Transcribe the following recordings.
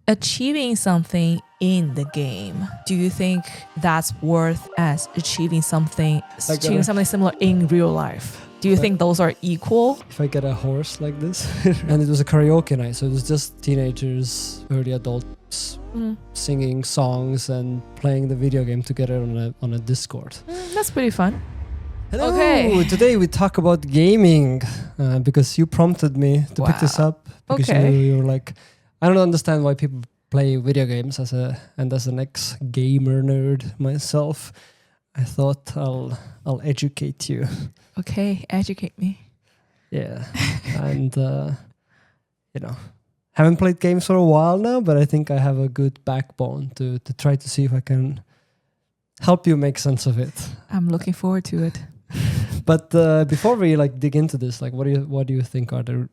achieving something in the game, do you think that's worth as achieving something similar in real life? Do you think those are equal? If I get a horse like this, and it was a karaoke night, so it was just teenagers, early adults singing songs and playing the video game together on a Discord. That's pretty fun. Hello. Okay. Today we talk about gaming because you prompted me to pick this up because you were like, I don't understand why people play video games as an ex-gamer nerd myself. I thought I'll educate you. Okay, educate me. Yeah, and haven't played games for a while now, but I think I have a good backbone to try to see if I can help you make sense of it. I'm looking forward to it. But before we dig into this, what do you think are the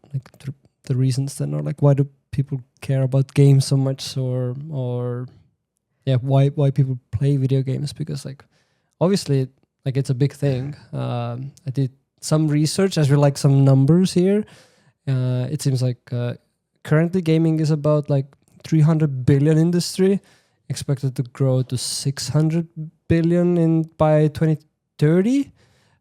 reasons then, or why do people care about games so much, or why people play video games? Because obviously it's a big thing. I did some research as we some numbers here. It seems currently gaming is about 300 billion industry, expected to grow to 600 billion by 2030.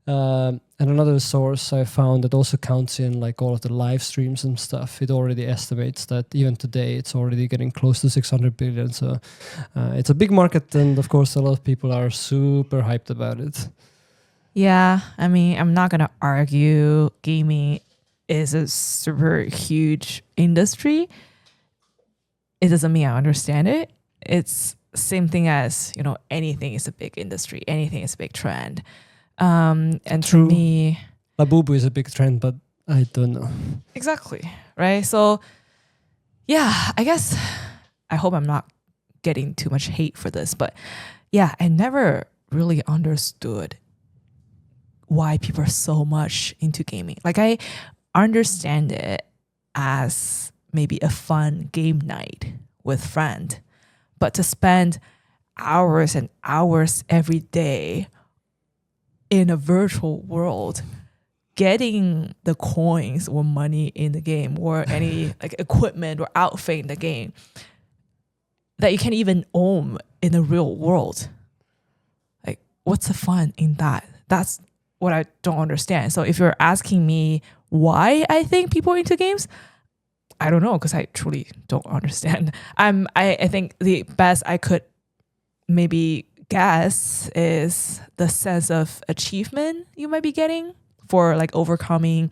And another source I found that also counts in all of the live streams and stuff. It already estimates that even today it's already getting close to 600 billion. So it's a big market, and of course a lot of people are super hyped about it. Yeah, I mean, I'm not gonna argue gaming is a super huge industry. It doesn't mean I understand it. It's same thing as, anything is a big industry, anything is a big trend. And True. to me, Labubu is a big trend, but I don't know. Exactly, right? So, yeah, I guess I hope I'm not getting too much hate for this, but yeah, I never really understood why people are so much into gaming. I understand it as maybe a fun game night with friend, but to spend hours and hours every day in a virtual world, getting the coins or money in the game or any equipment or outfit in the game that you can't even own in the real world. What's the fun in that? That's what I don't understand. So if you're asking me why I think people are into games, I don't know, because I truly don't understand. I think the best I could maybe guess is the sense of achievement you might be getting for overcoming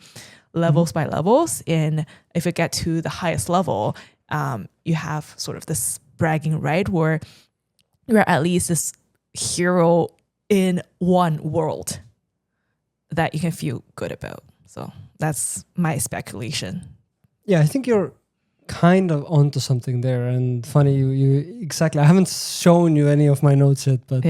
levels by levels. And if you get to the highest level, you have sort of this bragging right where you're at least this hero in one world that you can feel good about. So that's my speculation. Yeah, I think you're kind of onto something there, and funny you exactly. I haven't shown you any of my notes yet, but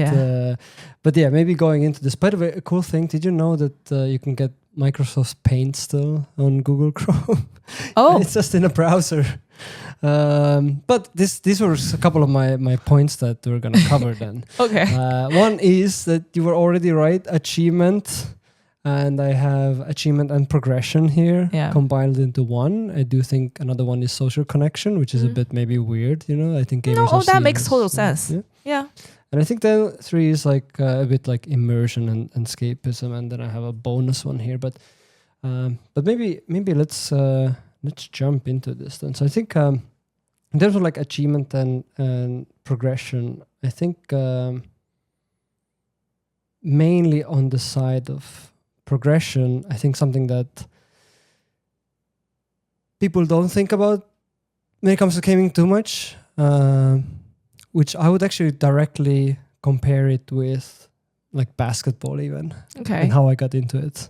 maybe going into this. By the way, a cool thing. Did you know that you can get Microsoft Paint still on Google Chrome? Oh, it's just in a browser. But these were a couple of my points that we're gonna cover then. Okay. One is that you were already right. Achievement. And I have achievement and progression here combined into one. I do think another one is social connection, which is a bit maybe weird, I think gamers that makes total sense. Yeah. And I think then 3 is a bit immersion and escapism, and then I have a bonus one here. But maybe let's jump into this then. So I think in terms of achievement and progression, I think mainly on the side of progression, I think something that people don't think about when it comes to gaming too much, which I would actually directly compare it with basketball even, and how I got into it.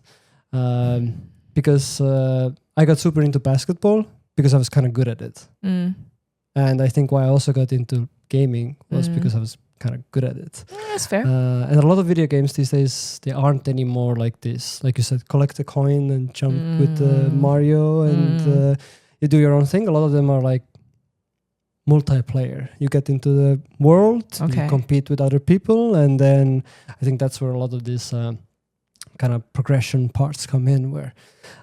Because I got super into basketball because I was kind of good at it. And I think why I also got into gaming was because I was kind of good at it. That's fair. And a lot of video games these days, they aren't anymore like this. Like you said, collect a coin and jump with Mario and you do your own thing. A lot of them are multiplayer. You get into the world, you compete with other people, and then I think that's where a lot of this kind of progression parts come in, where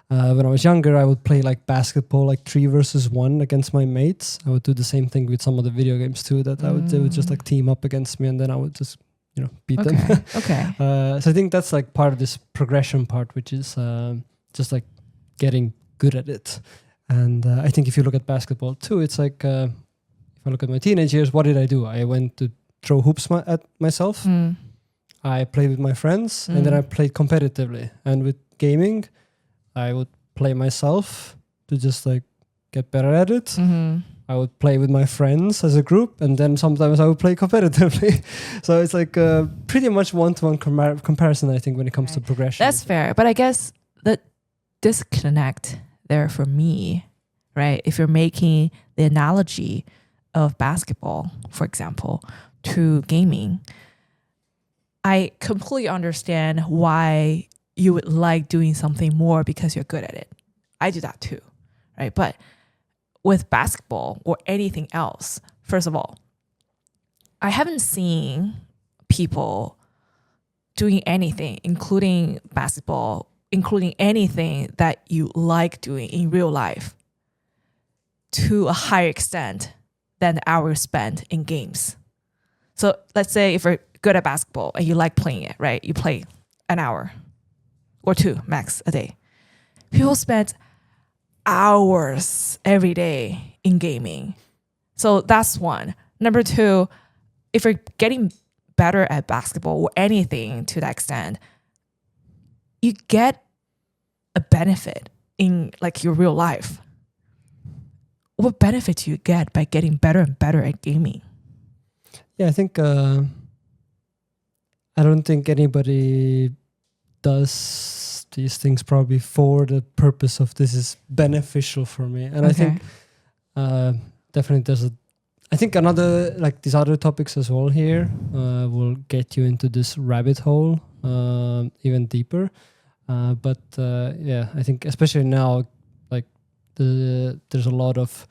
when I was younger, I would play like basketball, like 3 versus 1 against my mates. I would do the same thing with some of the video games too, that they would just like team up against me, and then I would just, beat them. Okay. So I think that's like part of this progression part, which is just like getting good at it. And I think if you look at basketball too, it's like, if I look at my teenage years, what did I do? I went to throw hoops at myself. I played with my friends, and then I played competitively. And with gaming, I would play myself to just like get better at it. I would play with my friends as a group, and then sometimes I would play competitively. So it's like pretty much one-to-one comparison, I think, when it comes to progression. That's fair. But I guess the disconnect there for me, right? If you're making the analogy of basketball, for example, to gaming, I completely understand why you would like doing something more because you're good at it. I do that too, right? But with basketball or anything else, first of all, I haven't seen people doing anything, including basketball, including anything that you like doing in real life, to a higher extent than the hours spent in games. So let's say if you're good at basketball and you like playing it, right? You play an hour or 2 max a day. People spend hours every day in gaming. So that's one. Number 2, if you're getting better at basketball or anything to that extent, you get a benefit in like your real life. What benefit do you get by getting better and better at gaming? Yeah, I think I don't think anybody does these things probably for the purpose of this is beneficial for me. And I think definitely I think another, like these other topics as well here will get you into this rabbit hole even deeper. But I think especially now, like there's a lot of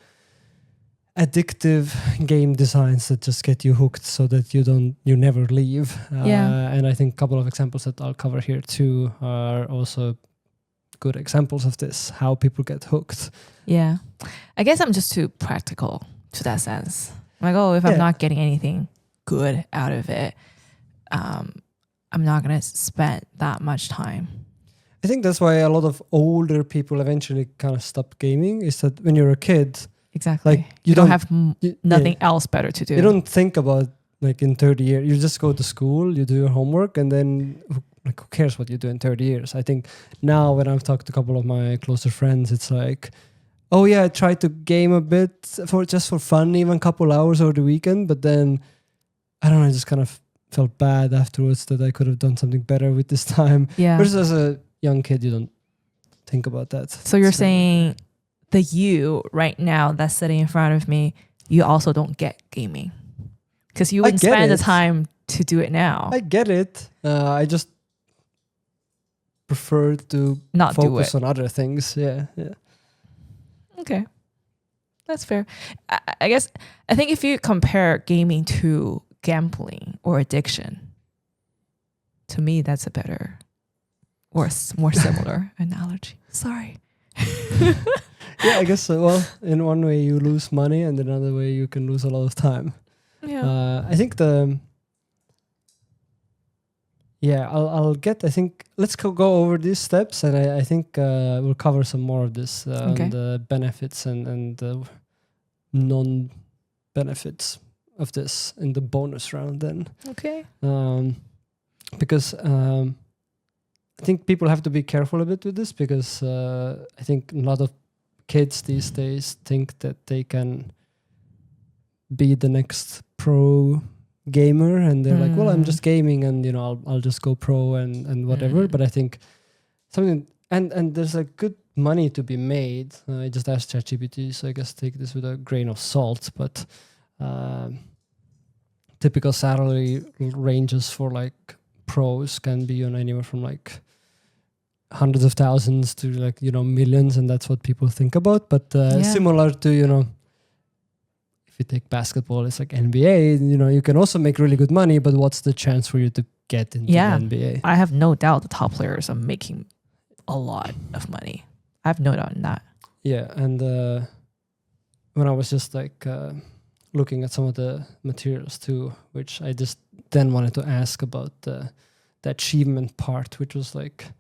addictive game designs that just get you hooked so that you never leave. And I think a couple of examples that I'll cover here too are also good examples of this, how people get hooked. Yeah. I guess I'm just too practical to that sense. Like, if I'm not getting anything good out of it, I'm not going to spend that much time. I think that's why a lot of older people eventually kind of stop gaming, is that when you're a kid, exactly, like you don't have nothing else better to do. You don't think about like in 30 years, you just go to school, you do your homework, and then who cares what you do in 30 years? I think now when I've talked to a couple of my closer friends, it's like, oh yeah, I tried to game a bit for fun, even a couple hours over the weekend, but then I don't know, I just kind of felt bad afterwards that I could have done something better with this time. Yeah. Versus as a young kid, you don't think about that. So you're saying the you right now that's sitting in front of me, you also don't get gaming because you wouldn't spend the time to do it now. I get it. I just prefer to not focus on other things. Yeah. Okay, that's fair. I think if you compare gaming to gambling or addiction, to me that's a better or more similar analogy. Sorry. Yeah, I guess so. Well, in one way you lose money, and in another way you can lose a lot of time. Yeah. I think I think let's go over these steps, and I think we'll cover some more of this on the benefits and the non-benefits of this in the bonus round then. Okay. Because I think people have to be careful a bit with this, because I think a lot of kids these days think that they can be the next pro gamer, and they're like, well, I'm just gaming, and I'll just go pro and whatever. But I think something and there's a good money to be made. I just asked ChatGPT, so I guess take this with a grain of salt, but typical salary ranges for like pros can be anywhere from like hundreds of thousands to like millions, and that's what people think about. But similar to if you take basketball, it's like NBA. You can also make really good money, but what's the chance for you to get into Yeah. the NBA. I have no doubt the top players are making a lot of money. I have no doubt in that. Yeah, and when I was just like looking at some of the materials too, which I just then wanted to ask about the achievement part, which was like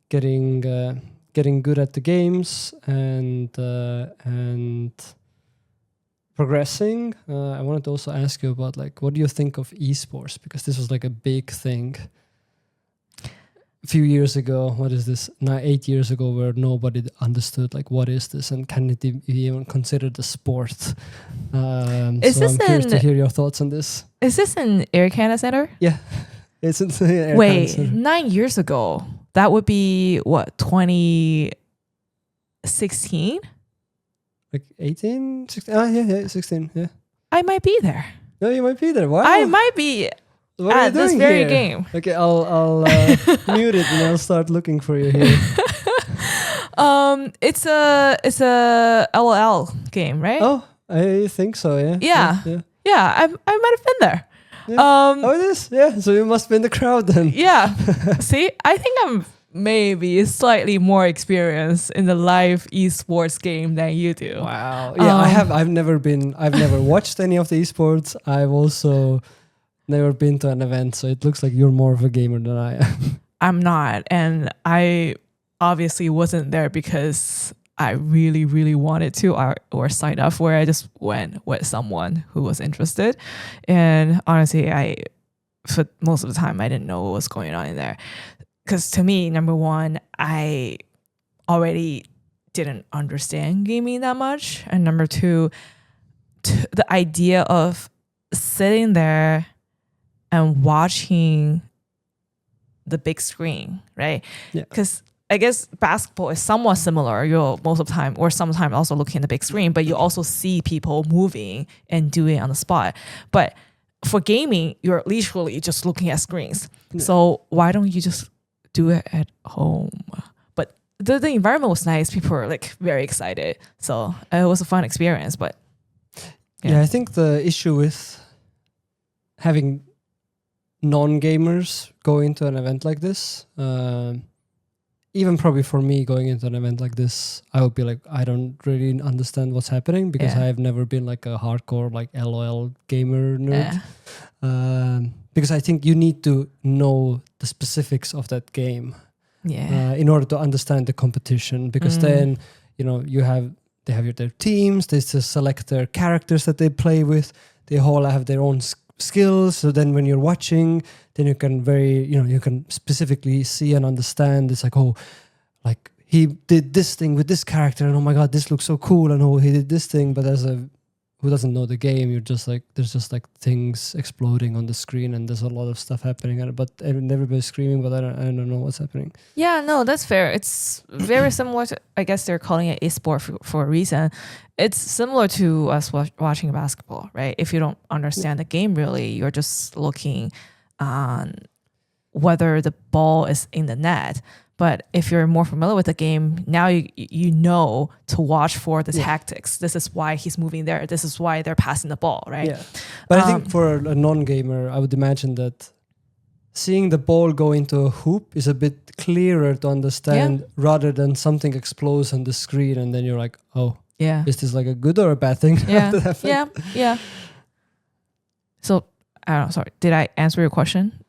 getting good at the games and progressing. I wanted to also ask you about like, what do you think of esports? Because this was like a big thing a few years ago. What is this? Now 8 years ago, where nobody understood like what is this and can it be even considered a sport? Is so this I'm curious to an- hear your thoughts on this. Is this in Air Canada Center? Yeah, it's in Air Wait, Canada. 9 years ago. That would be what, 2016? Like 18, 16. Ah, yeah, 16. Yeah. I might be there. No, you might be there. Wow. I might be What are you at this doing very here? game. Okay, I'll mute it and I'll start looking for you here. It's a LOL game, right? Oh, I think so. Yeah. Yeah. Yeah, I might have been there. Yeah. Oh, it is. Yeah. So you must be in the crowd then. Yeah. See, I think I'm maybe slightly more experienced in the live esports game than you do. Wow. Yeah, I've never watched any of the esports. I've also never been to an event, so it looks like you're more of a gamer than I am. I'm not, and I obviously wasn't there because I really, really wanted to or sign up for it. I just went with someone who was interested, and honestly, for most of the time I didn't know what was going on in there. Because to me, number one, I already didn't understand gaming that much. And number two, the idea of sitting there and watching the big screen, right? Because I guess basketball is somewhat similar. You'll most of the time or sometimes also looking at the big screen, but you also see people moving and doing it on the spot. But for gaming, you're literally just looking at screens. Yeah. So why don't you just do it at home? But the environment was nice. People were like very excited. So it was a fun experience. But yeah, I think the issue with having non-gamers go into an event like this, even probably for me going into an event like this, I would be like, I don't really understand what's happening because I've never been like a hardcore like LOL gamer nerd. Because I think you need to know the specifics of that game in order to understand the competition. Because then, you know, they have their teams, they just select their characters that they play with. They all have their own skills. So then when you're watching, then you can you can specifically see and understand. It's like, oh, like he did this thing with this character, and oh my God, this looks so cool. And oh, he did this thing. But who doesn't know the game, you're just like, there's just like things exploding on the screen and there's a lot of stuff happening, and everybody's screaming, but I don't know what's happening. Yeah, no, that's fair. It's very similar to, I guess they're calling it esport for a reason. It's similar to us watching basketball, right? If you don't understand the game really, you're just looking on whether the ball is in the net. But if you're more familiar with the game, now you know to watch for the tactics. This is why he's moving there. This is why they're passing the ball, right? Yeah. But I think for a non-gamer, I would imagine that seeing the ball go into a hoop is a bit clearer to understand rather than something explodes on the screen and then you're like, oh, is this like a good or a bad thing? Yeah. So, I don't know, sorry. Did I answer your question?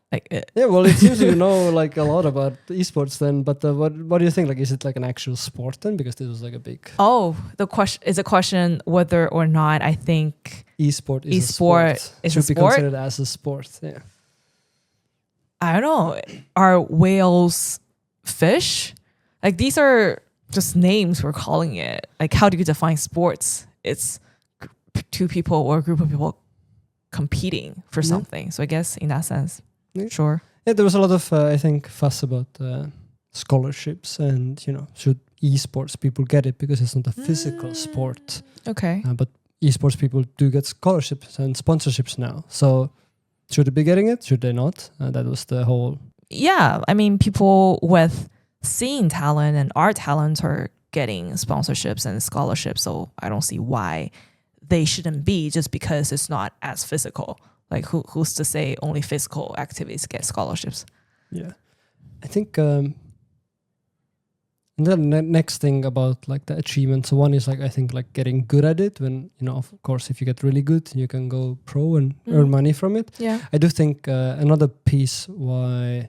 Well, it seems you know like a lot about esports then, but what do you think? Like, is it like an actual sport then? Because this was like a big... Oh, the question is a question whether or not I think esport is a sport. Should be considered as a sport, yeah. I don't know. Are whales fish? Like, these are just names we're calling it. Like, how do you define sports? It's two people or a group of people competing for something. So I guess in that sense... Sure. Yeah, there was a lot of, I think, fuss about scholarships and, you know, should esports people get it because it's not a physical sport. Okay. But esports people do get scholarships and sponsorships now. So should they be getting it? Should they not? That was the whole... Yeah. I mean, people with scene talent and art talent are getting sponsorships and scholarships. So I don't see why they shouldn't be just because it's not as physical. Like who's to say only physical activities get scholarships? Yeah, I think. And then the next thing about like the achievements. So one is like I think like getting good at it. When of course, if you get really good, you can go pro and earn money from it. Yeah, I do think another piece why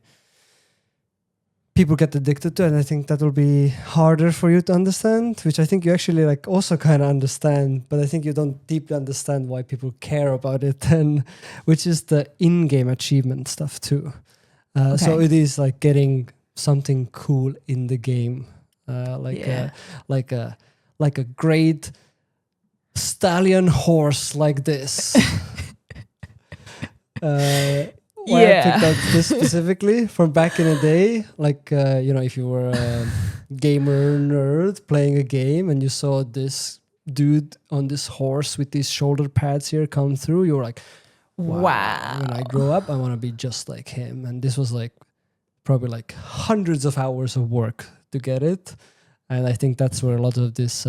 people get addicted to it, and I think that will be harder for you to understand, which I think you actually like also kind of understand, but I think you don't deeply understand why people care about it, and which is the in-game achievement stuff too. So it is like getting something cool in the game, like a great stallion horse like this. Why I picked out this specifically from back in the day, like if you were a gamer nerd playing a game and you saw this dude on this horse with these shoulder pads here come through, you were like, wow. When I grow up, I want to be just like him. And this was like probably like hundreds of hours of work to get it. And I think that's where a lot of this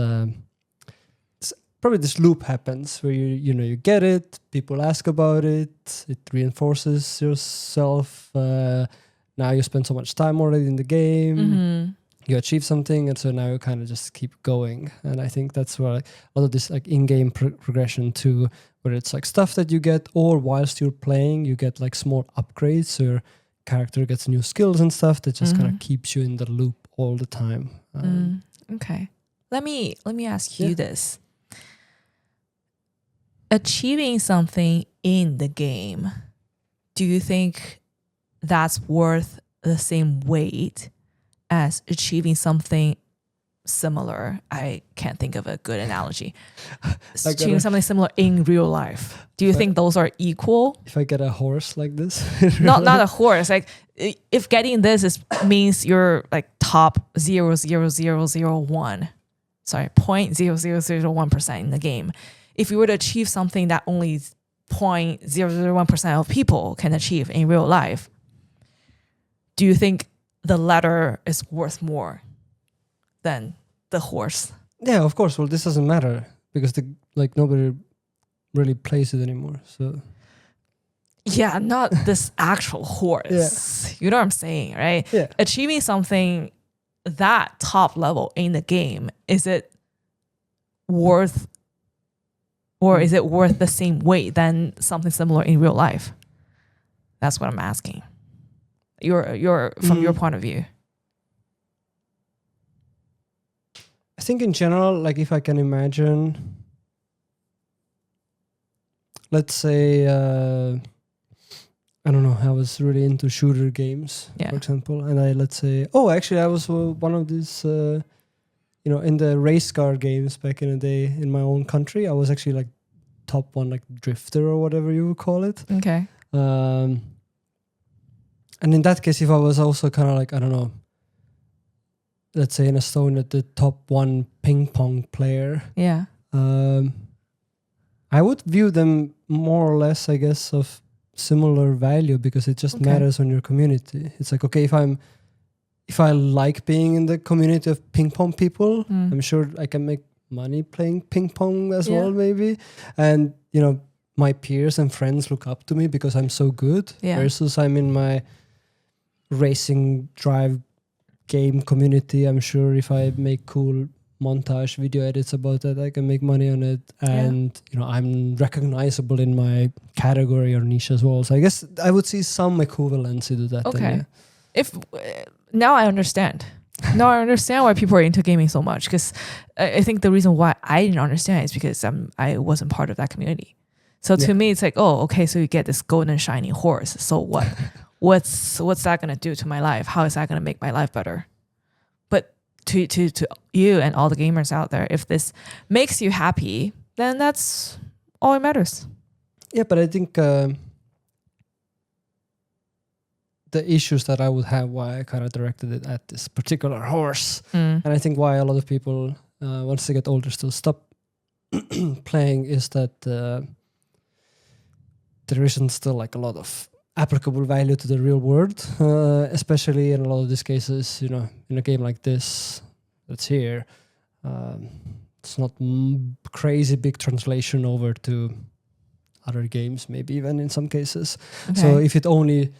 probably this loop happens where you get it, people ask about it, it reinforces yourself. Now you spend so much time already in the game, you achieve something, and so now you kind of just keep going. And I think that's where like, a lot of this like in-game progression too, where it's like stuff that you get, or whilst you're playing, you get like small upgrades, so your character gets new skills and stuff that just kind of keeps you in the loop all the time. Okay, let me ask you this. Achieving something in the game, do you think that's worth the same weight as achieving something similar? I can't think of a good analogy. Achieving something similar in real life. Do you think those are equal? If I get a horse like this? not a horse. Like if getting this means you're like top 0.0001. Sorry, 0.0001% in the game. If you were to achieve something that only 0.001% of people can achieve in real life, do you think the latter is worth more than the horse? Yeah, of course. Well, this doesn't matter because nobody really plays it anymore. So yeah, not this actual horse. Yeah. You know what I'm saying, right? Yeah. Achieving something that top level in the game, is it worth, or is it worth the same weight than something similar in real life? That's what I'm asking. You're from your point of view. I think in general, like if I can imagine, let's say, I don't know, I was really into shooter games, for example, and I was one of these, in the race car games back in the day in my own country. I was actually like top one, like drifter or whatever you would call it. Okay. And in that case, if I was also kind of like, I don't know, let's say in Estonia, the top one ping pong player. Yeah. I would view them more or less, I guess, of similar value because it just matters on your community. It's like, okay, if I like being in the community of ping pong people, I'm sure I can make money playing ping pong as well, maybe. And, my peers and friends look up to me because I'm so good versus I'm in my racing drive game community. I'm sure if I make cool montage video edits about that, I can make money on it. And, I'm recognizable in my category or niche as well. So I guess I would see some equivalency to that. Okay. Now I understand. Now I understand why people are into gaming so much, because I think the reason why I didn't understand is because I wasn't part of that community. So to me, it's like, oh, okay, so you get this golden shiny horse. So what? What's that gonna do to my life? How is that gonna make my life better? But to you and all the gamers out there, if this makes you happy, then that's all that matters. Yeah, but I think the issues that I would have, why I kind of directed it at this particular horse, and I think why a lot of people, once they get older, still stop playing, is that there isn't still like a lot of applicable value to the real world, especially in a lot of these cases. In a game like this that's here, it's not crazy big translation over to other games, maybe even in some cases. Okay. So if it only,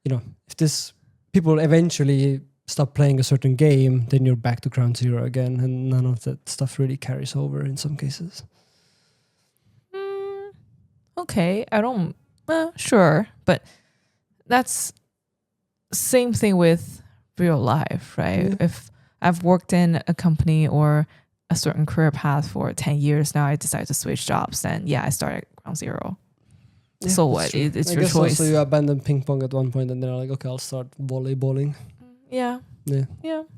if this people eventually stop playing a certain game, then you're back to ground zero again, and none of that stuff really carries over in some cases. Okay, I don't. Sure, but that's same thing with real life, right? Yeah. If I've worked in a company or a certain career path for 10 years now, I decided to switch jobs, then I started at ground zero. Yeah, So that's what? true. It's I your guess choice. Also you abandoned ping pong at one point, and then like, okay, I'll start volleyballing. Yeah. Yeah.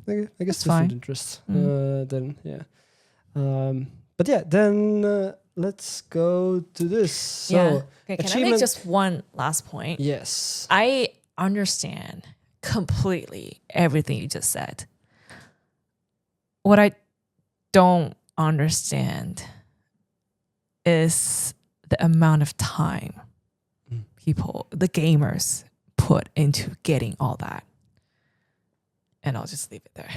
I guess That's different fine. interests. Mm. But then let's go to this. So Okay, can I make just one last point? Yes. I understand completely everything you just said. What I don't understand is the amount of time people, the gamers, put into getting all that. And I'll just leave it there.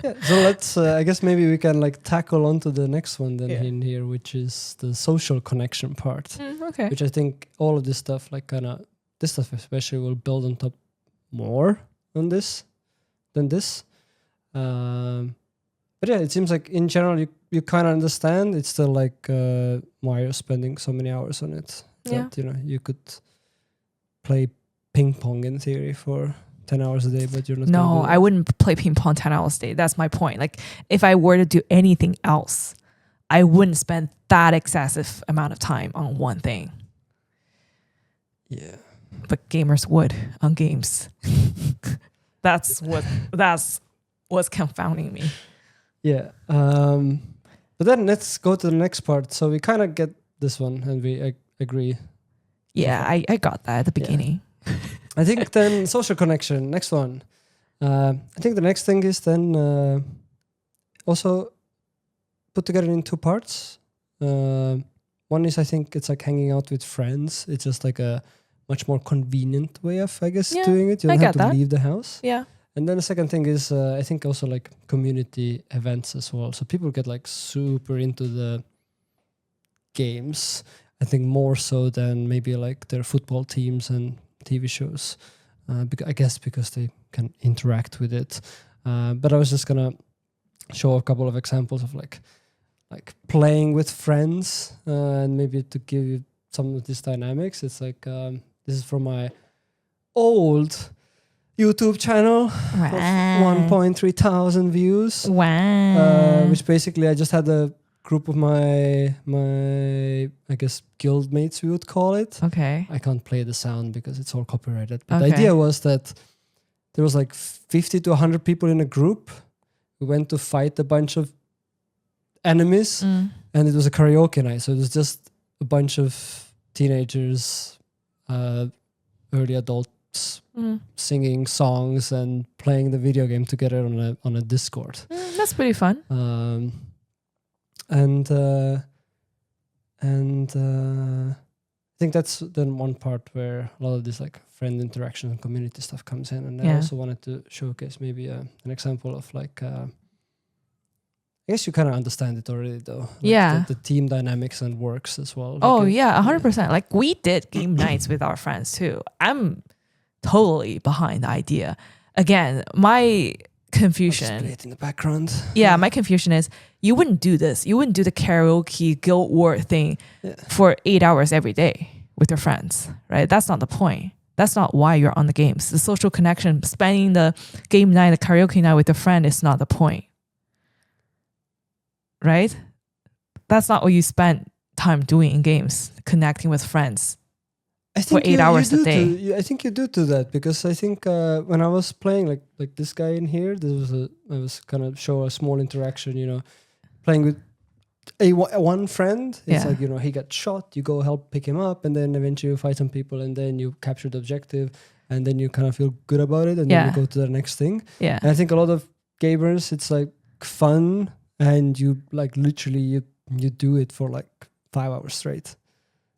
Yeah, so let's, I guess maybe we can like tackle onto the next one then Yeah. in here, which is the social connection part, Okay. which I think all of this stuff, this stuff especially will build on top more on this than this. But yeah, it seems like in general, you kind of understand. It's still like why you're spending so many hours on it. Yeah. That, you could play ping pong in theory for 10 hours a day, but you're not. No, I wouldn't play ping pong 10 hours a day. That's my point. Like, if I were to do anything else, I wouldn't spend that excessive amount of time on one thing. Yeah. But gamers would on games. That's what's confounding me. Yeah. But then let's go to the next part. So we kind of get this one and we agree. Yeah, I got that at the beginning. I think then social connection, next one. I think the next thing is then also put together in two parts. One is I think it's like hanging out with friends. It's just like a much more convenient way of, I guess, doing it. You don't have to leave the house. Yeah. And then the second thing is I think also like community events as well. So people get like super into the games. I think more so than maybe like their football teams and TV shows. I guess because they can interact with it. But I was just gonna show a couple of examples of like playing with friends and maybe to give you some of these dynamics. It's like this is from my old YouTube channel of 1.3 thousand views. Wow. Which basically I just had a group of my I guess guild mates, we would call it. Okay. I can't play the sound because it's all copyrighted. But the idea was that there was like 50 to 100 people in a group. We went to fight a bunch of enemies and it was a karaoke night. So it was just a bunch of teenagers, early adults singing songs and playing the video game together on a Discord. That's pretty fun. And I think that's then one part where a lot of this like friend interaction and community stuff comes in. And I also wanted to showcase maybe an example of like, I guess you kind of understand it already though. Like the team dynamics and works as well. Like 100%. Like we did game nights with our friends too. I'm totally behind the idea. Again, my confusion. Play it in the background. Yeah, my confusion is you wouldn't do this. You wouldn't do the karaoke guild war thing for 8 hours every day with your friends, right? That's not the point. That's not why you're on the games. The social connection, spending the game night, the karaoke night with a friend is not the point, right? That's not what you spend time doing in games, connecting with friends. I think for 8 hours a day. I think you do that because I think when I was playing like this guy in here, I was gonna show a small interaction, playing with one friend. It's like, he got shot, you go help pick him up, and then eventually you fight some people, and then you capture the objective, and then you kind of feel good about it, and then you go to the next thing. Yeah. And I think a lot of gamers, it's like fun, and you like literally you do it for like 5 hours straight.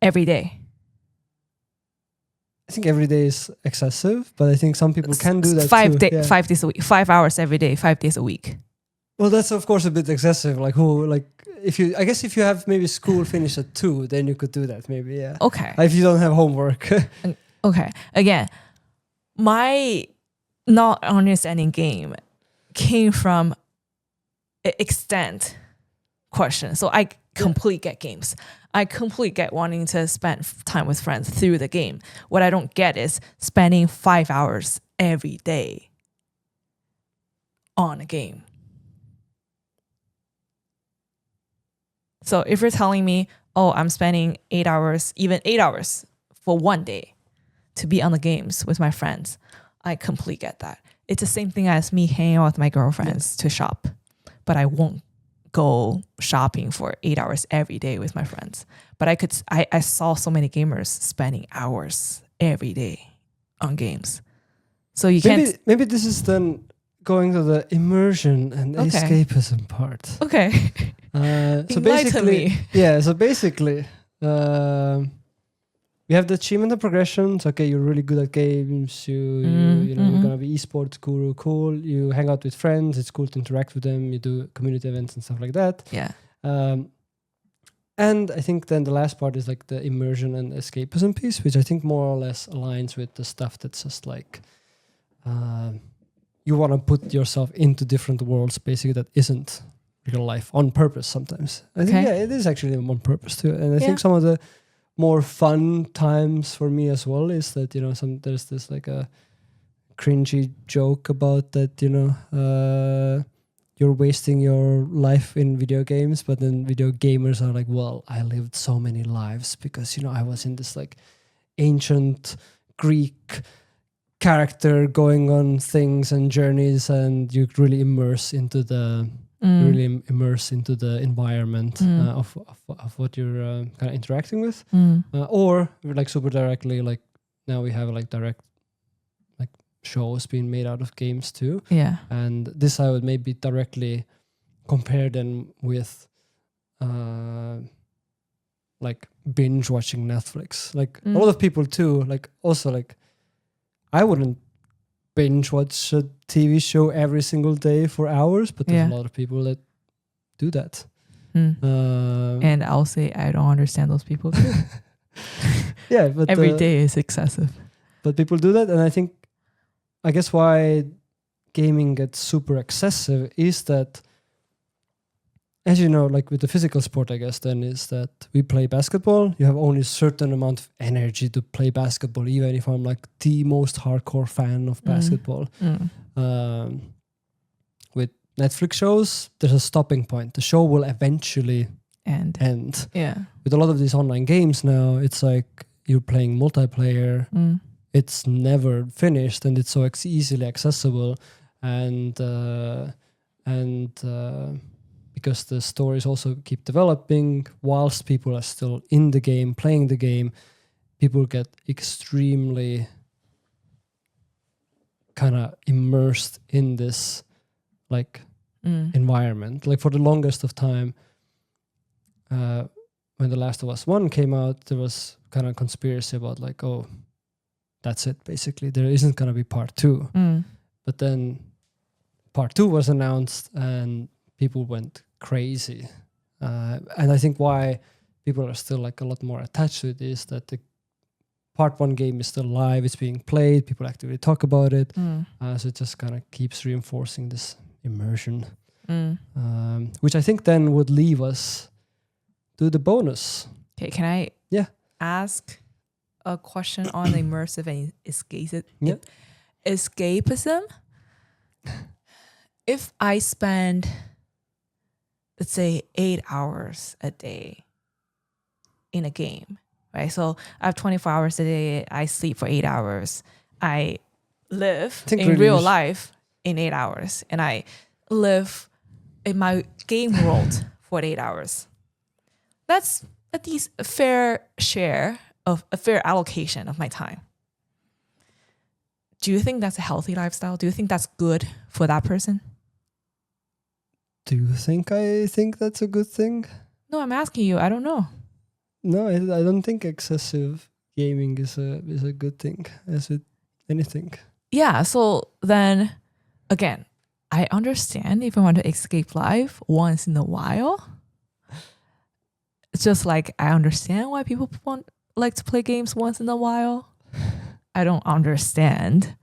Every day. I think every day is excessive, but I think some people can do that 5 days a week, 5 hours every day, 5 days a week. Well, that's of course a bit excessive. Like who, like I guess if you have maybe school finish at 2, then you could do that maybe, yeah. Okay. If you don't have homework. Okay. Again, my not understanding game came from extent question. So I completely get games. I completely get wanting to spend time with friends through the game. What I don't get is spending 5 hours every day on a game. So if you're telling me, oh, I'm spending 8 hours, even 8 hours for one day to be on the games with my friends, I completely get that. It's the same thing as me hanging out with my girlfriends to shop, but I won't go shopping for 8 hours every day with my friends. But I saw so many gamers spending hours every day on games. So you can't. Maybe this is then going to the immersion and escapism part. Okay. So basically, we have the achievement and progressions. Okay, you're really good at games. You're gonna be esports guru, cool. You hang out with friends. It's cool to interact with them. You do community events and stuff like that. Yeah. And I think then the last part is like the immersion and escapism piece, which I think more or less aligns with the stuff that's just like you want to put yourself into different worlds, basically that isn't real life on purpose. Sometimes I think it is actually on purpose too. And I think some of the more fun times for me as well is that there's this like a cringy joke about that you're wasting your life in video games, but then video gamers are like, well, I lived so many lives because I was in this like ancient Greek character going on things and journeys, and you really immerse into the environment of what you're kind of interacting with, or like super directly, like now we have like direct like shows being made out of games too. Yeah, and this I would maybe directly compare them with like binge watching Netflix. Like a lot of people too. Like also like I wouldn't binge watch a TV show every single day for hours, but there's a lot of people that do that. And I'll say I don't understand those people too. Yeah, but every day is excessive. But people do that, and I guess why gaming gets super excessive is that, as you know, like with the physical sport, I guess then is that we play basketball. You have only a certain amount of energy to play basketball, even if I'm like the most hardcore fan of basketball. With Netflix shows, there's a stopping point. The show will eventually end. Yeah. With a lot of these online games now, it's like you're playing multiplayer. It's never finished, and it's so easily accessible, and because the stories also keep developing whilst people are still in the game, playing the game, people get extremely kind of immersed in this like environment. Like for the longest of time, when The Last of Us 1 came out, there was kind of conspiracy about like, oh, that's it, basically. There isn't going to be part 2. But then part 2 was announced and people went crazy. And I think why people are still like a lot more attached to it is that the part 1 game is still live, it's being played, people actively talk about it. So it just kind of keeps reinforcing this immersion, which I think then would leave us to the bonus. Okay, can I ask a question on the immersive and escapism? If I spend, let's say, 8 hours a day in a game, right? So I have 24 hours a day. I sleep for 8 hours. I live in real life in 8 hours, and I live in my game world for 8 hours. That's at least a fair share of a fair allocation of my time. Do you think that's a healthy lifestyle? Do you think that's good for that person? Do you think I think that's a good thing? No, I'm asking you. I don't know. No, I don't think excessive gaming is a good thing, as with anything. Yeah, so then, again, I understand if I want to escape life once in a while. it's just like I understand why people like to play games once in a while. I don't understand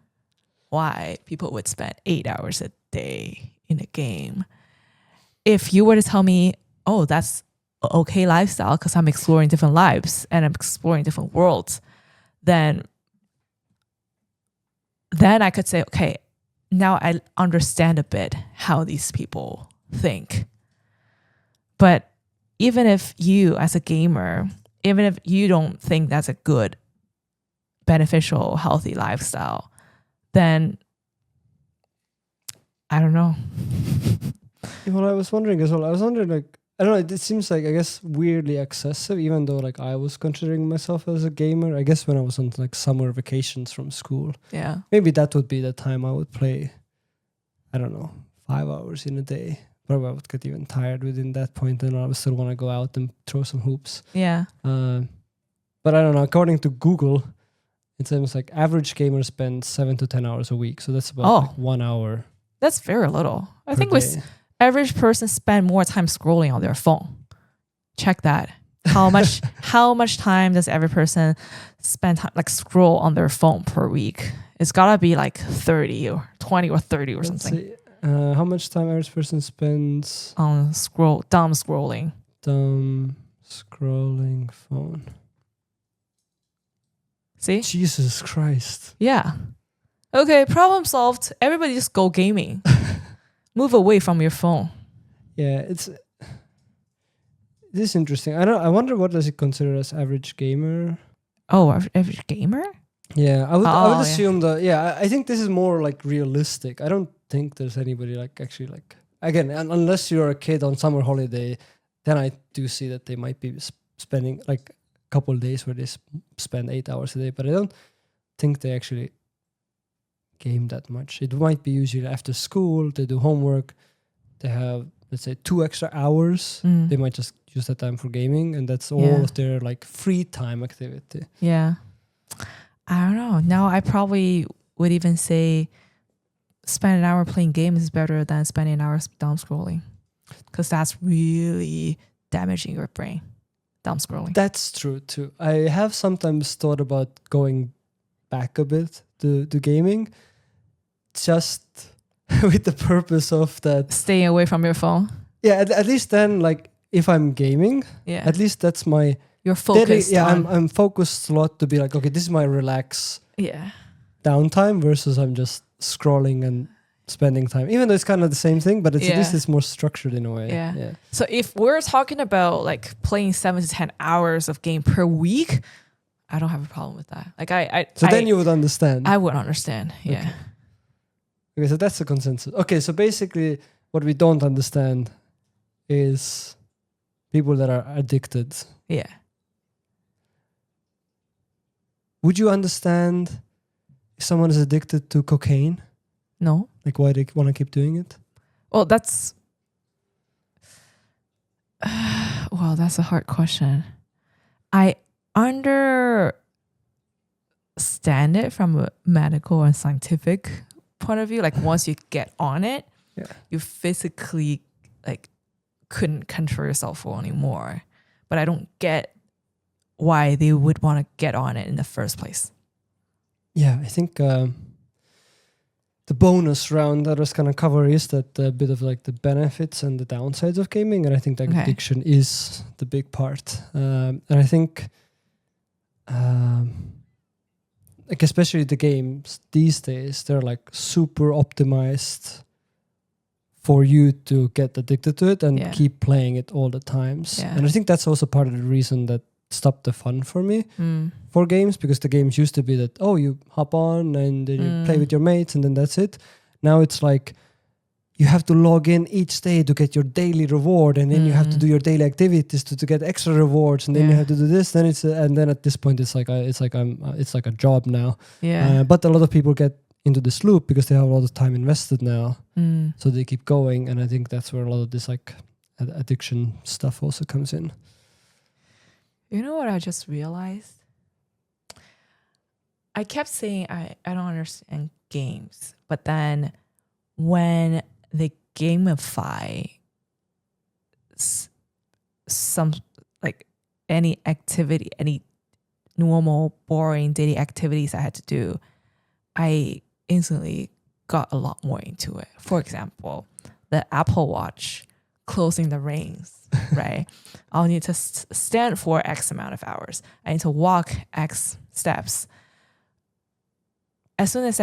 why people would spend 8 hours a day in a game. If you were to tell me, oh, that's an okay lifestyle because I'm exploring different lives and I'm exploring different worlds, then I could say, okay, now I understand a bit how these people think. But even if you as a gamer, even if you don't think that's a good, beneficial, healthy lifestyle, then I don't know. Well, I was wondering as well. I was wondering, like, I don't know. It seems like, I guess, weirdly excessive. Even though, like, I was considering myself as a gamer. I guess when I was on like summer vacations from school, Yeah. maybe that would be the time I would play. I don't know, 5 hours in a day. Probably I would get even tired within that point, and I would still want to go out and throw some hoops. Yeah. But I don't know. According to Google, it seems like average gamers spend 7 to 10 hours a week. So that's about like 1 hour. That's very little. I per think day. Average person spend more time scrolling on their phone. Check that. How much time does every person spend like scroll on their phone per week? It's gotta be like 30 or 20 or 30 or something. See, how much time average person spends on dumb scrolling phone? See? Jesus Christ. Yeah. Okay, problem solved. Everybody just go gaming. Move away from your phone. Yeah, this is interesting. I wonder what does it consider as average gamer? Oh, average gamer? Yeah, I would assume that. Yeah, I think this is more like realistic. I don't think there's anybody like actually like, again, unless you're a kid on summer holiday, then I do see that they might be spending like a couple of days where they spend 8 hours a day, but I don't think they actually game that much. It might be usually after school, they do homework, they have, let's say, 2 extra hours. They might just use that time for gaming, and that's all of their like free time activity. Yeah. I don't know. Now I probably would even say spend an hour playing games is better than spending an hour down scrolling, because that's really damaging your brain. Down scrolling. That's true too. I have sometimes thought about going back a bit to gaming, just with the purpose of that staying away from your phone. Yeah, at least then, like, if I'm gaming, at least that's my you're focused. I'm focused a lot to be like, okay, this is my relax downtime versus I'm just scrolling and spending time, even though it's kind of the same thing, but at least it's more structured in a way. Yeah. So if we're talking about like playing 7 to 10 hours of game per week, I don't have a problem with that. Like then you would understand. I would understand. Yeah. Okay, so that's the consensus. Okay, so basically what we don't understand is people that are addicted. Yeah. Would you understand if someone is addicted to cocaine? No. Like why they want to keep doing it? Well, that's a hard question. I understand it from a medical and scientific point of view. Like once you get on it, you physically like couldn't control yourself anymore. But I don't get why they would want to get on it in the first place. Yeah, I think the bonus round that I was going to cover is that a bit of like the benefits and the downsides of gaming, and I think that addiction is the big part. And I think like especially the games these days, they're like super optimized for you to get addicted to it and keep playing it all the times. And I think that's also part of the reason that stopped the fun for me for games, because the games used to be that, oh, you hop on and then you play with your mates and then that's it. Now it's like you have to log in each day to get your daily reward, and then you have to do your daily activities to get extra rewards, and then you have to do this. Then and then at this point it's like a job now. But a lot of people get into this loop because they have a lot of time invested now, so they keep going, and I think that's where a lot of this like addiction stuff also comes in. You know what I just realized? I kept saying I don't understand games, but then when they gamify some like any activity, any normal, boring daily activities I had to do, I instantly got a lot more into it. For example, the Apple Watch closing the rings, right? I'll need to stand for X amount of hours. I need to walk X steps. As soon as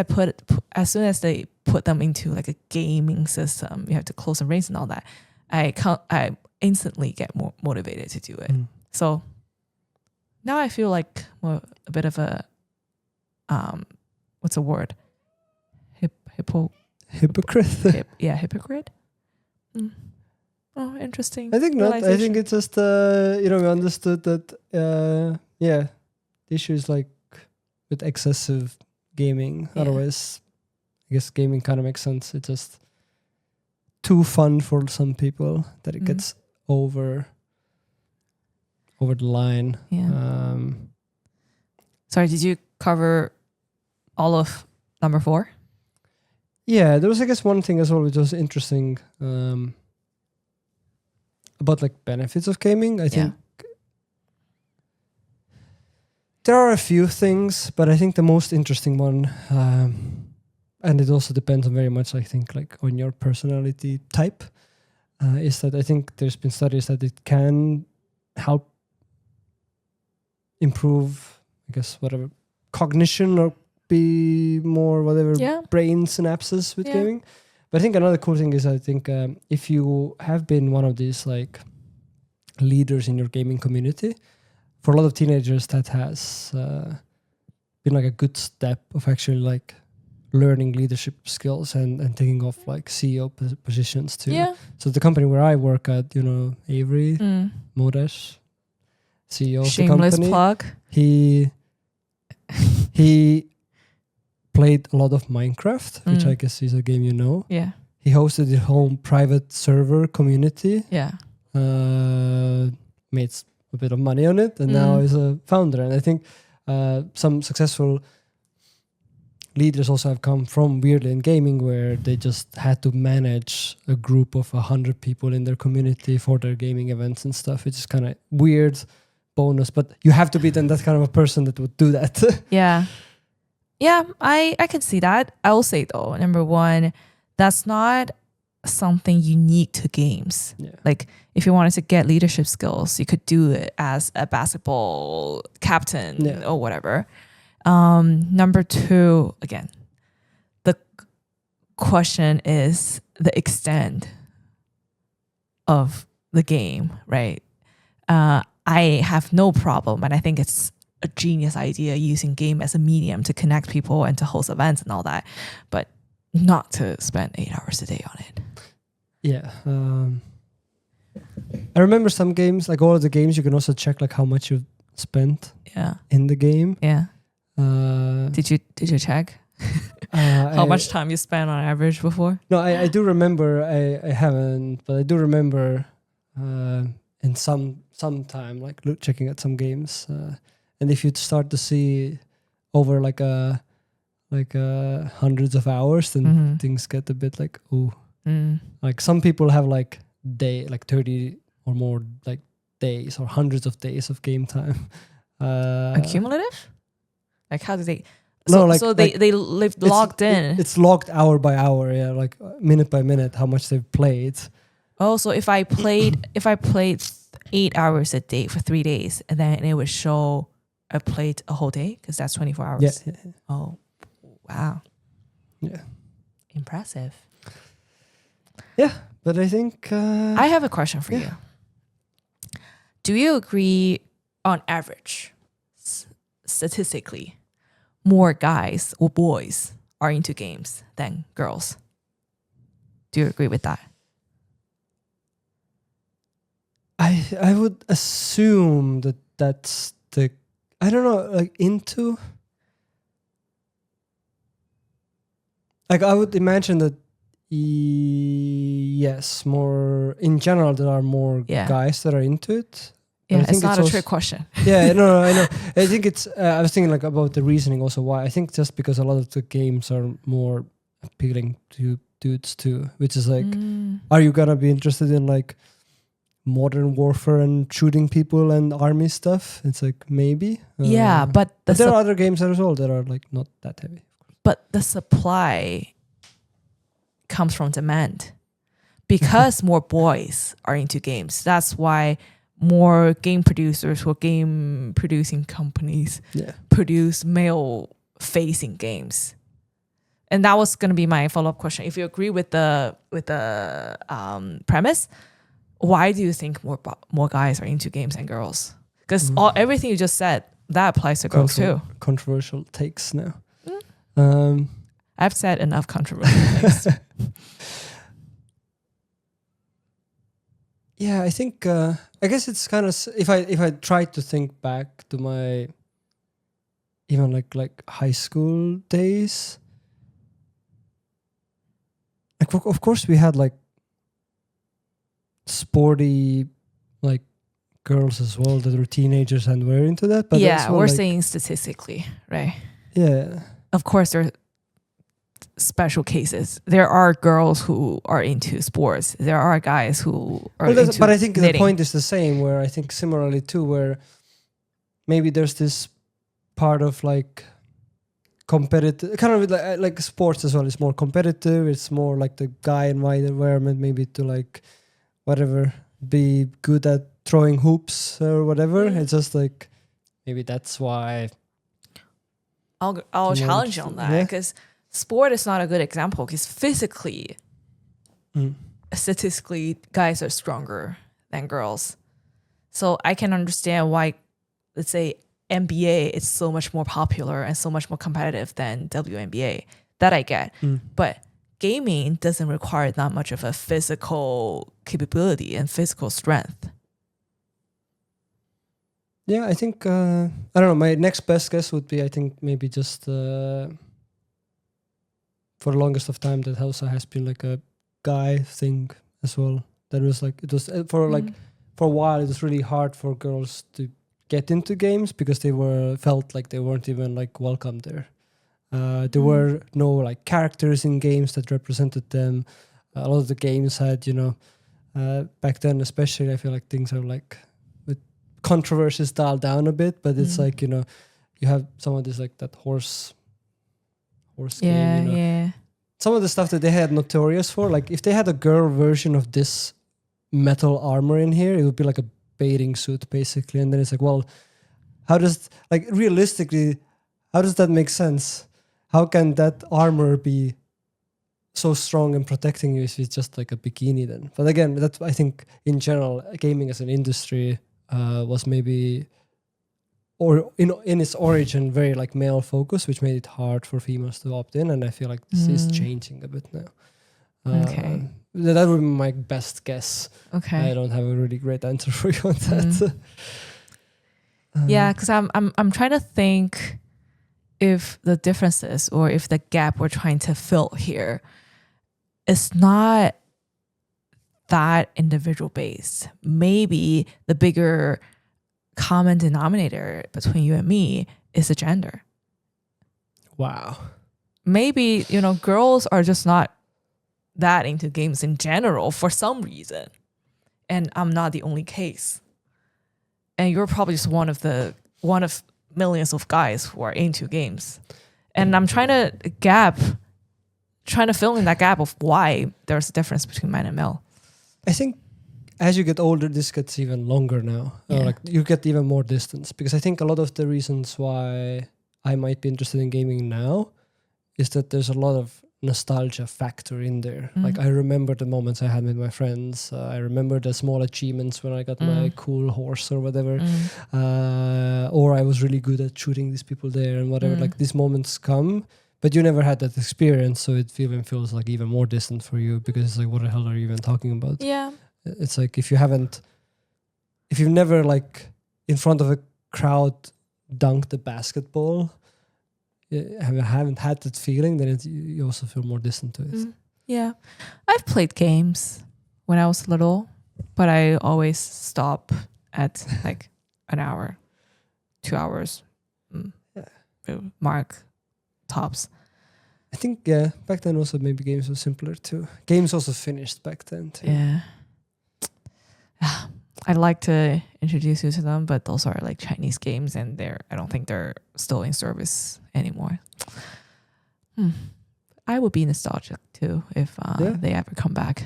they put them into like a gaming system, you have to close the rings and all that. I instantly get more motivated to do it. So now I feel like a bit of a what's a word? Hypocrite. Hypocrite. Oh, interesting. I think not. I think it's just we understood that the issue is like with excessive gaming. Yeah. Otherwise, I guess gaming kind of makes sense. It's just too fun for some people that it gets over the line. Yeah. Sorry, did you cover all of number 4? Yeah, there was, I guess, one thing as well which was interesting about like benefits of gaming. I think there are a few things, but I think the most interesting one, and it also depends on very much, I think, like on your personality type, is that I think there's been studies that it can help improve, I guess, whatever cognition or be more whatever brain synapses with gaming. But I think another cool thing is I think if you have been one of these like leaders in your gaming community, for a lot of teenagers that has been like a good step of actually like learning leadership skills and taking off like CEO positions too. Yeah. So the company where I work at, Avery Modesh, CEO of the company. Shameless plug. He played a lot of Minecraft, which I guess is a game you know. Yeah. He hosted his own private server community. Yeah. Made a bit of money on it, and now is a founder. And I think some successful leaders also have come from weirdly in gaming, where they just had to manage a group of 100 people in their community for their gaming events and stuff. It's just kind of weird bonus, but you have to be then that kind of a person that would do that. Yeah, I can see that. I will say though, number one, that's not something unique to games. Yeah. Like if you wanted to get leadership skills, you could do it as a basketball captain or whatever. Number two, again, the question is the extent of the game, right? I have no problem, and I think it's a genius idea using game as a medium to connect people and to host events and all that, but not to spend 8 hours a day on it. Yeah. I remember some games, like all of the games, you can also check like how much you've spent in the game. Yeah. Did you check how much time you spent on average before? No, I do remember. I haven't, but I do remember in some time like checking at some games, and if you start to see over like hundreds of hours, then things get a bit like like some people have like 30 or more like days or hundreds of days of game time. Accumulative? Like how do they? They live logged in. It's logged hour by hour, like minute by minute how much they've played. Oh, so if I played 8 hours a day for 3 days, and then it would show I played a whole day because that's 24 hours. Yeah. Oh, wow. Yeah. Impressive. Yeah, but I think I have a question for you. Do you agree, on average, statistically, more guys or boys are into games than girls? Do you agree with that? I would assume that's the, I don't know, like into, like I would imagine that yes, more in general there are more guys that are into it. Yeah, it's not a trick question. Yeah, no, I know. I think it's. I was thinking like about the reasoning also why. I think just because a lot of the games are more appealing to dudes too, which is like, are you gonna be interested in like modern warfare and shooting people and army stuff. It's like maybe. Yeah, but there are other games as well that are like not that heavy. But the supply comes from demand because more boys are into games. That's why more game producers or game producing companies produce male facing games. And that was going to be my follow-up question. If you agree with the premise, why do you think more guys are into games than girls? Because everything you just said, that applies to girls too. Controversial takes now. I've said enough controversial things. Yeah, I think I guess it's kind of if I try to think back to my even like high school days. Like of course we had like sporty like girls as well that were teenagers and were into that. But yeah, we're like, saying statistically, right? Yeah. Of course, there are special cases. There are girls who are into sports. There are guys who are into but I think knitting. the point is the same. Where I think similarly too, where maybe there's this part of like competitive, kind of like sports as well. It's more competitive. It's more like the guy environment, maybe to like whatever, be good at throwing hoops or whatever. It's just like maybe that's why. I'll challenge you on that because sport is not a good example because physically, statistically, guys are stronger than girls. So I can understand why, let's say, NBA is so much more popular and so much more competitive than WNBA. That I get. But gaming doesn't require that much of a physical capability and physical strength. Yeah, I think, I don't know, my next best guess would be, I think, maybe just for the longest of time, that also has been like a guy thing as well. That was like, it was for a while, it was really hard for girls to get into games because they felt like they weren't even like welcome there. There were no like characters in games that represented them. A lot of the games had, back then especially, I feel like things are like, controversies dialed down a bit, but it's like, you have some of this like that horse game, some of the stuff that they had notorious for, like if they had a girl version of this metal armor in here, it would be like a bathing suit basically. And then it's like, well, realistically, how does that make sense? How can that armor be so strong and protecting you if it's just like a bikini then? But again, that's, I think in general, gaming as an industry was maybe, or in its origin, very like male focused, which made it hard for females to opt in. And I feel like this is changing a bit now. Okay. That would be my best guess. Okay. I don't have a really great answer for you on that. Yeah, because I'm trying to think if the differences or if the gap we're trying to fill here is not that individual based. Maybe the bigger common denominator between you and me is the gender. Wow. Maybe, girls are just not that into games in general for some reason. And I'm not the only case. And you're probably just one of millions of guys who are into games. And I'm trying to fill in that gap of why there's a difference between men and male. I think as you get older, this gets even longer now. Yeah. Like you get even more distance, because I think a lot of the reasons why I might be interested in gaming now is that there's a lot of nostalgia factor in there. Like I remember the moments I had with my friends. I remember the small achievements when I got my cool horse or whatever. Or I was really good at shooting these people there and whatever. Like these moments come, but you never had that experience, so it even feels like even more distant for you, because it's like, what the hell are you even talking about? Yeah. It's like if you've never like in front of a crowd dunked a basketball, haven't had that feeling, then you also feel more distant to it. Yeah. I've played games when I was little, but I always stop at like an hour, 2 hours. Mark tops. I think, back then also maybe games were simpler too. Games also finished back then too. Yeah. I'd like to introduce you to them, but those are like Chinese games, and I don't think they're still in service anymore. I would be nostalgic too if they ever come back.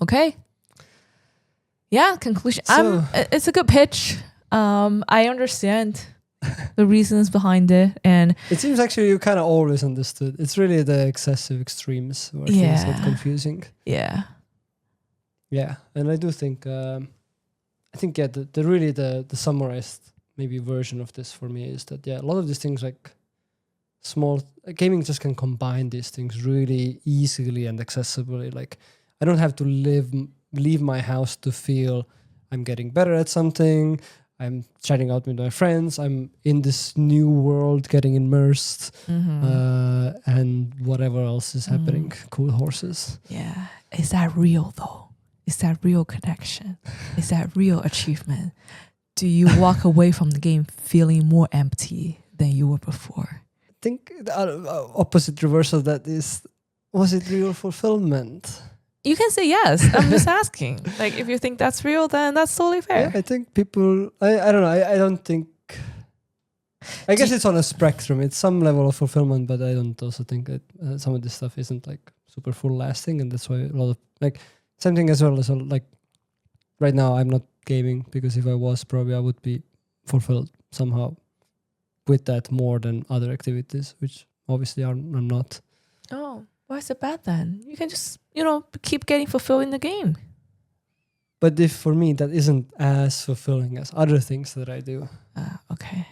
Okay. Yeah, conclusion. So- It's a good pitch. I understand the reasons behind it, and It seems actually you kind of always understood. It's really the excessive extremes where things get confusing. yeah. Yeah, and I do think I think the summarized maybe version of this for me is that a lot of these things like small gaming just can combine these things really easily and accessibly. Like I don't have to leave my house to feel I'm getting better at something. I'm chatting out with my friends. I'm in this new world, getting immersed, and whatever else is happening. Cool horses. Yeah. Is that real though? Is that real connection? Is that real achievement? Do you walk away from the game feeling more empty than you were before? I think the opposite reverse of that is, was it real fulfillment? You can say yes. I'm just asking. Like, if you think that's real, then that's totally fair. Yeah, I think people, I don't know, I don't think, I guess it's on a spectrum. It's some level of fulfillment, but I don't also think that some of this stuff isn't like super full lasting, and that's why a lot of, like, same thing as well as like, right now I'm not gaming, because if I was, probably I would be fulfilled somehow with that more than other activities, which obviously I'm not. Oh, why is it bad then? You can just, keep getting fulfilled in the game. But if for me that isn't as fulfilling as other things that I do. Okay.